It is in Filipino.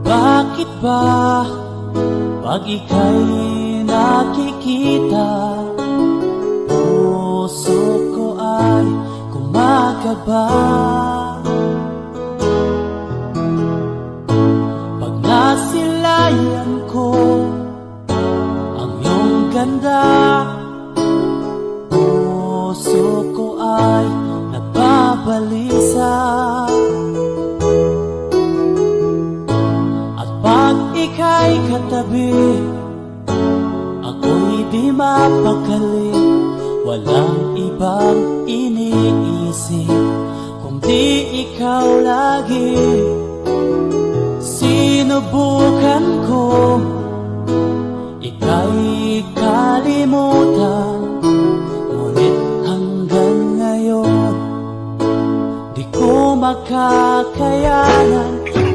Bakit ba pag ika'y nakikita, puso ko ay kumakaba? Pag nasilayan ko ang iyong ganda, puso ko ay nagbabalisa. Ika'y katabi, ako'y di mapakali. Walang ibang iniisip kundi ikaw lagi. Sinubukan ko ika'y kalimutan, ngunit hanggang ngayon di ko makakayanan.